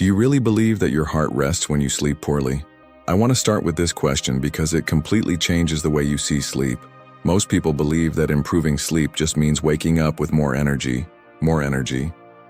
Do you really believe that your heart rests when you sleep poorly? I want to start with this question because it completely changes the way you see sleep. Most people believe that improving sleep just means waking up with more energy,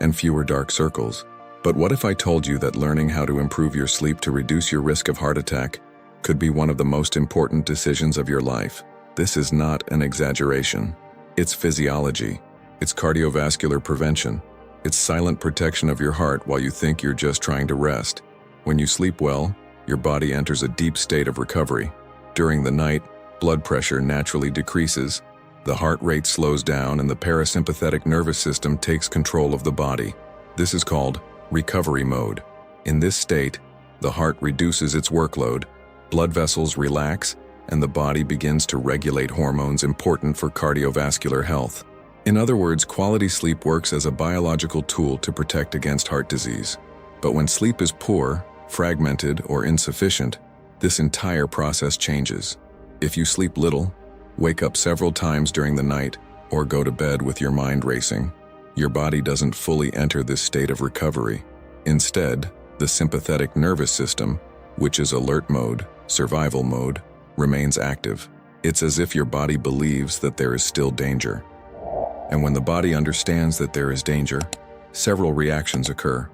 and fewer dark circles. But what if I told you that learning how to improve your sleep to reduce your risk of heart attack could be one of the most important decisions of your life? This is not an exaggeration. It's physiology. It's cardiovascular prevention. It's silent protection of your heart while you think you're just trying to rest. When you sleep well, your body enters a deep state of recovery. During the night, blood pressure naturally decreases, the heart rate slows down, and the parasympathetic nervous system takes control of the body. This is called recovery mode. In this state, the heart reduces its workload, blood vessels relax, and the body begins to regulate hormones important for cardiovascular health. In other words, quality sleep works as a biological tool to protect against heart disease. But when sleep is poor, fragmented, or insufficient, this entire process changes. If you sleep little, wake up several times during the night, or go to bed with your mind racing, your body doesn't fully enter this state of recovery. Instead, the sympathetic nervous system, which is alert mode, survival mode, remains active. It's as if your body believes that there is still danger. And when the body understands that there is danger, several reactions occur.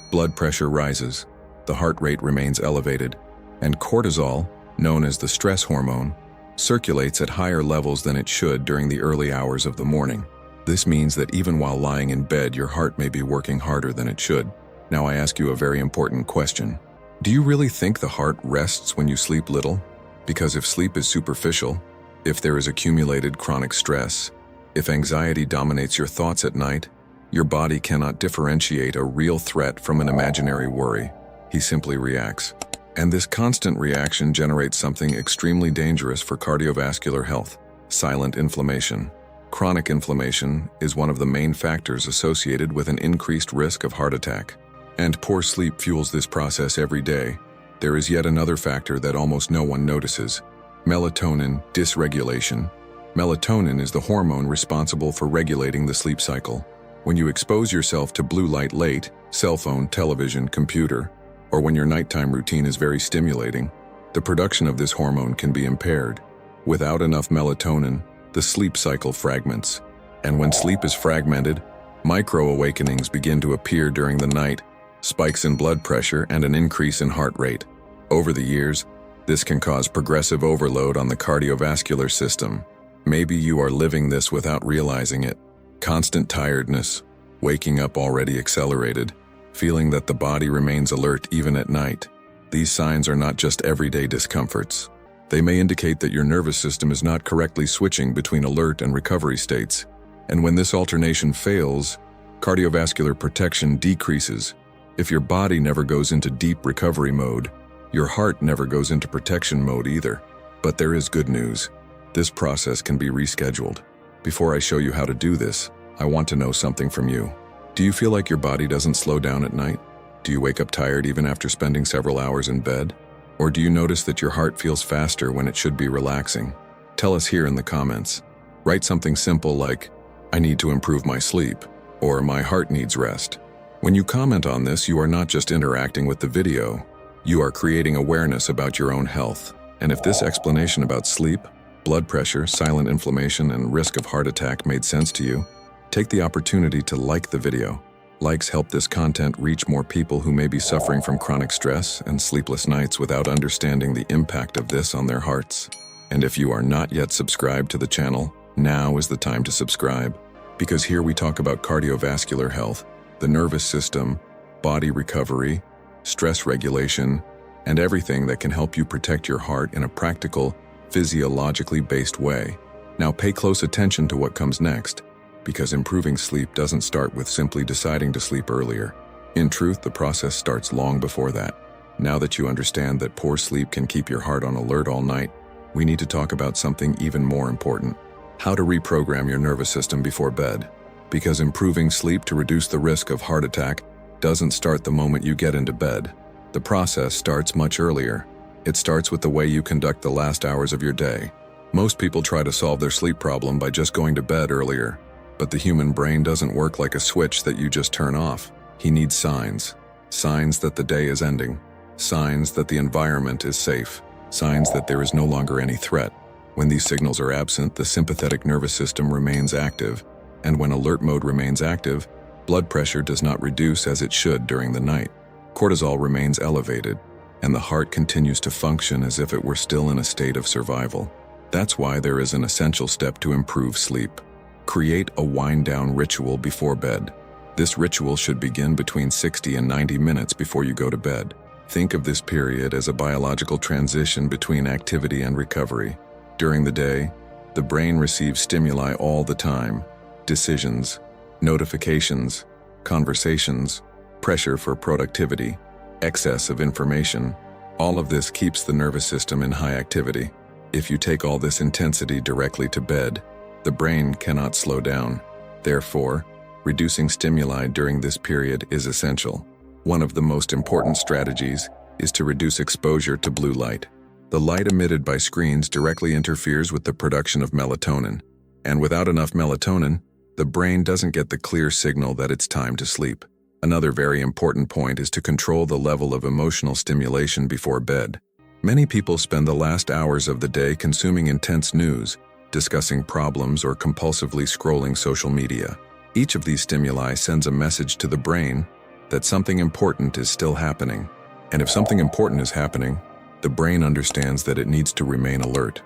Blood pressure rises, the heart rate remains elevated, and cortisol, known as the stress hormone, circulates at higher levels than it should during the early hours of the morning. This means that even while lying in bed, your heart may be working harder than it should. Now I ask you a very important question. Do you really think the heart rests when you sleep little? Because if sleep is superficial, if there is accumulated chronic stress, if anxiety dominates your thoughts at night, your body cannot differentiate a real threat from an imaginary worry. He simply reacts. And this constant reaction generates something extremely dangerous for cardiovascular health: silent inflammation. Chronic inflammation is one of the main factors associated with an increased risk of heart attack. And poor sleep fuels this process every day. There is yet another factor that almost no one notices: melatonin dysregulation. Melatonin is the hormone responsible for regulating the sleep cycle. When you expose yourself to blue light late, cell phone, television, computer, or when your nighttime routine is very stimulating, the production of this hormone can be impaired. Without enough melatonin, the sleep cycle fragments. And when sleep is fragmented, micro-awakenings begin to appear during the night, spikes in blood pressure, and an increase in heart rate. Over the years, this can cause progressive overload on the cardiovascular system. Maybe you are living this without realizing it. Constant tiredness, waking up already accelerated, feeling that the body remains alert even at night. These signs are not just everyday discomforts. They may indicate that your nervous system is not correctly switching between alert and recovery states. And when this alternation fails, cardiovascular protection decreases. If your body never goes into deep recovery mode, your heart never goes into protection mode either. But there is good news. This process can be rescheduled. Before I show you how to do this, I want to know something from you. Do you feel like your body doesn't slow down at night? Do you wake up tired even after spending several hours in bed? Or do you notice that your heart feels faster when it should be relaxing? Tell us here in the comments. Write something simple like, "I need to improve my sleep," or "My heart needs rest." When you comment on this, you are not just interacting with the video, you are creating awareness about your own health. And if this explanation about sleep, blood pressure, silent inflammation, and risk of heart attack made sense to you, take the opportunity to like the video. Likes help this content reach more people who may be suffering from chronic stress and sleepless nights without understanding the impact of this on their hearts. And if you are not yet subscribed to the channel, now is the time to subscribe. Because here we talk about cardiovascular health, the nervous system, body recovery, stress regulation, and everything that can help you protect your heart in a practical, physiologically based way. Now pay close attention to what comes next, because improving sleep doesn't start with simply deciding to sleep earlier. In truth, the process starts long before that. Now that you understand that poor sleep can keep your heart on alert all night, we need to talk about something even more important: how to reprogram your nervous system before bed. Because improving sleep to reduce the risk of heart attack doesn't start the moment you get into bed. The process starts much earlier. It starts with the way you conduct the last hours of your day. Most people try to solve their sleep problem by just going to bed earlier. But the human brain doesn't work like a switch that you just turn off. He needs signs. signs that the day is ending, signs that the environment is safe, signs that there is no longer any threat. When these signals are absent, the sympathetic nervous system remains active, and when alert mode remains active, blood pressure does not reduce as it should during the night. Cortisol remains elevated, and the heart continues to function as if it were still in a state of survival. That's why there is an essential step to improve sleep. Create a wind-down ritual before bed. This ritual should begin between 60 and 90 minutes before you go to bed. Think of this period as a biological transition between activity and recovery. During the day, the brain receives stimuli all the time: decisions, notifications, conversations, pressure for productivity, excess of information. All of this keeps the nervous system in high activity. If you take all this intensity directly to bed, the brain cannot slow down. Therefore, reducing stimuli during this period is essential. One of the most important strategies is to reduce exposure to blue light. The light emitted by screens directly interferes with the production of melatonin, and without enough melatonin, the brain doesn't get the clear signal that it's time to sleep. Another very important point is to control the level of emotional stimulation before bed. Many people spend the last hours of the day consuming intense news, discussing problems, or compulsively scrolling social media. Each of these stimuli sends a message to the brain that something important is still happening. And if something important is happening, the brain understands that it needs to remain alert.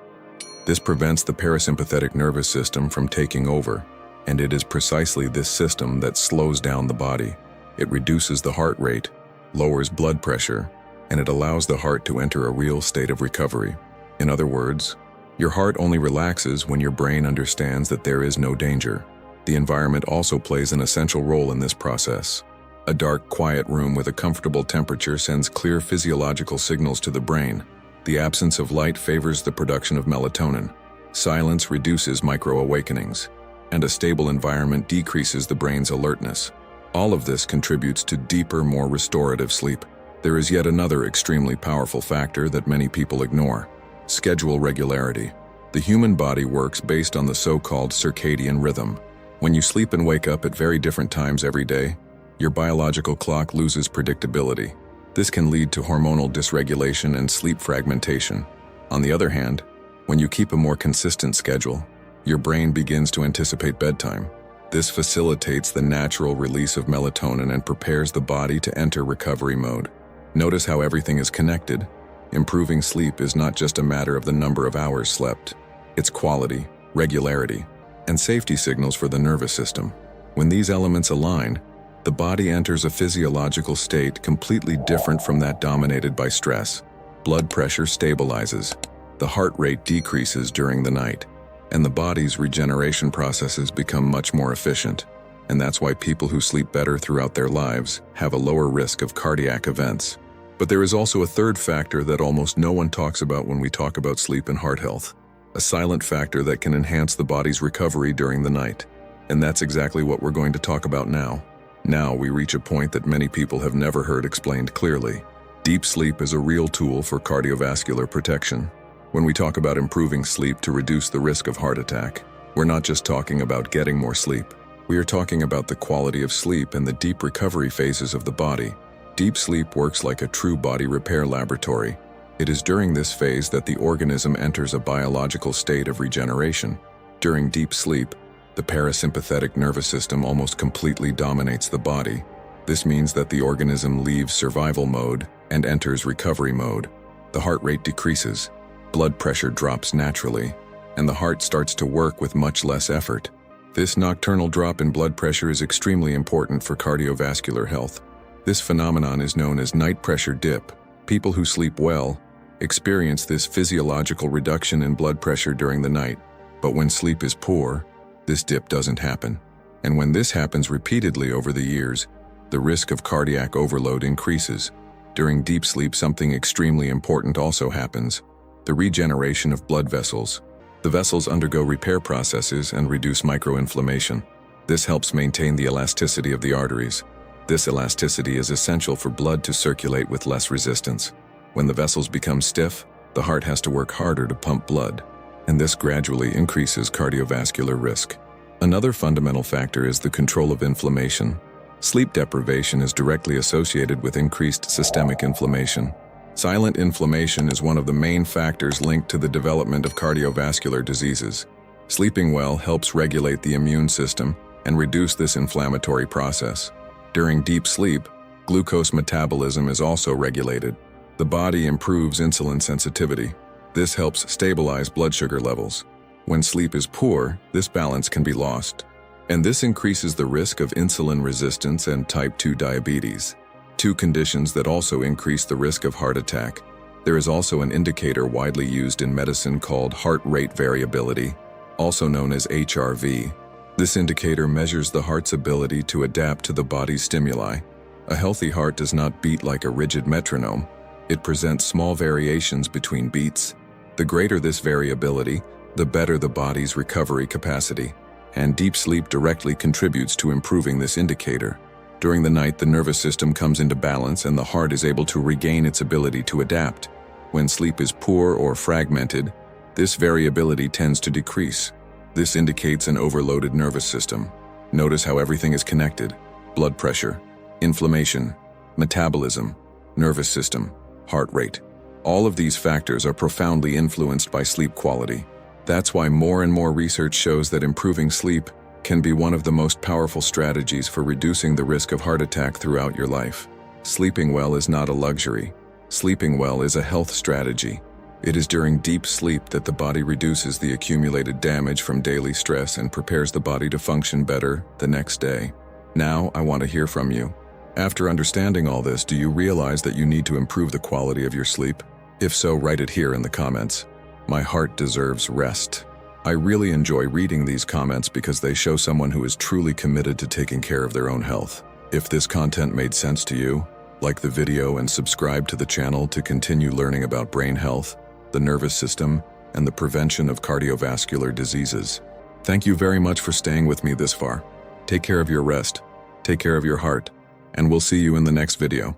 This prevents the parasympathetic nervous system from taking over, and it is precisely this system that slows down the body. It reduces the heart rate, lowers blood pressure, and it allows the heart to enter a real state of recovery. In other words, your heart only relaxes when your brain understands that there is no danger. The environment also plays an essential role in this process. A dark, quiet room with a comfortable temperature sends clear physiological signals to the brain. The absence of light favors the production of melatonin. Silence reduces micro-awakenings, and a stable environment decreases the brain's alertness. All of this contributes to deeper, more restorative sleep. There is yet another extremely powerful factor that many people ignore: schedule regularity. The human body works based on the so-called circadian rhythm. When you sleep and wake up at very different times every day, your biological clock loses predictability. This can lead to hormonal dysregulation and sleep fragmentation. On the other hand, when you keep a more consistent schedule, your brain begins to anticipate bedtime. This facilitates the natural release of melatonin and prepares the body to enter recovery mode. Notice how everything is connected. Improving sleep is not just a matter of the number of hours slept. It's quality, regularity, and safety signals for the nervous system. When these elements align, the body enters a physiological state completely different from that dominated by stress. Blood pressure stabilizes, the heart rate decreases during the night, and the body's regeneration processes become much more efficient. And that's why people who sleep better throughout their lives have a lower risk of cardiac events. But there is also a third factor that almost no one talks about when we talk about sleep and heart health. A silent factor that can enhance the body's recovery during the night. And that's exactly what we're going to talk about now. Now we reach a point that many people have never heard explained clearly. Deep sleep is a real tool for cardiovascular protection. When we talk about improving sleep to reduce the risk of heart attack, we're not just talking about getting more sleep. We are talking about the quality of sleep and the deep recovery phases of the body. Deep sleep works like a true body repair laboratory. It is during this phase that the organism enters a biological state of regeneration. During deep sleep, the parasympathetic nervous system almost completely dominates the body. This means that the organism leaves survival mode and enters recovery mode. The heart rate decreases, blood pressure drops naturally, and the heart starts to work with much less effort. This nocturnal drop in blood pressure is extremely important for cardiovascular health. This phenomenon is known as night pressure dip. People who sleep well experience this physiological reduction in blood pressure during the night. But when sleep is poor, this dip doesn't happen. And when this happens repeatedly over the years, the risk of cardiac overload increases. During deep sleep, something extremely important also happens: the regeneration of blood vessels. The vessels undergo repair processes and reduce microinflammation. This helps maintain the elasticity of the arteries. This elasticity is essential for blood to circulate with less resistance. When the vessels become stiff, the heart has to work harder to pump blood, and this gradually increases cardiovascular risk. Another fundamental factor is the control of inflammation. Sleep deprivation is directly associated with increased systemic inflammation. Silent inflammation is one of the main factors linked to the development of cardiovascular diseases. Sleeping well helps regulate the immune system and reduce this inflammatory process. During deep sleep, glucose metabolism is also regulated. The body improves insulin sensitivity. This helps stabilize blood sugar levels. When sleep is poor, this balance can be lost, and this increases the risk of insulin resistance and type 2 diabetes, two conditions that also increase the risk of heart attack. There is also an indicator widely used in medicine called heart rate variability, also known as HRV. This indicator measures the heart's ability to adapt to the body's stimuli. A healthy heart does not beat like a rigid metronome. It presents small variations between beats. The greater this variability, the better the body's recovery capacity, and deep sleep directly contributes to improving this indicator. During the night, the nervous system comes into balance and the heart is able to regain its ability to adapt. When sleep is poor or fragmented, this variability tends to decrease. This indicates an overloaded nervous system. Notice how everything is connected: blood pressure, inflammation, metabolism, nervous system, heart rate. All of these factors are profoundly influenced by sleep quality. That's why more and more research shows that improving sleep can be one of the most powerful strategies for reducing the risk of heart attack throughout your life. Sleeping well is not a luxury. Sleeping well is a health strategy. It is during deep sleep that the body reduces the accumulated damage from daily stress and prepares the body to function better the next day. Now, I want to hear from you. After understanding all this, do you realize that you need to improve the quality of your sleep? If so, write it here in the comments. My heart deserves rest. I really enjoy reading these comments because they show someone who is truly committed to taking care of their own health. If this content made sense to you, like the video and subscribe to the channel to continue learning about brain health, the nervous system, and the prevention of cardiovascular diseases. Thank you very much for staying with me this far. Take care of your rest, take care of your heart, and we'll see you in the next video.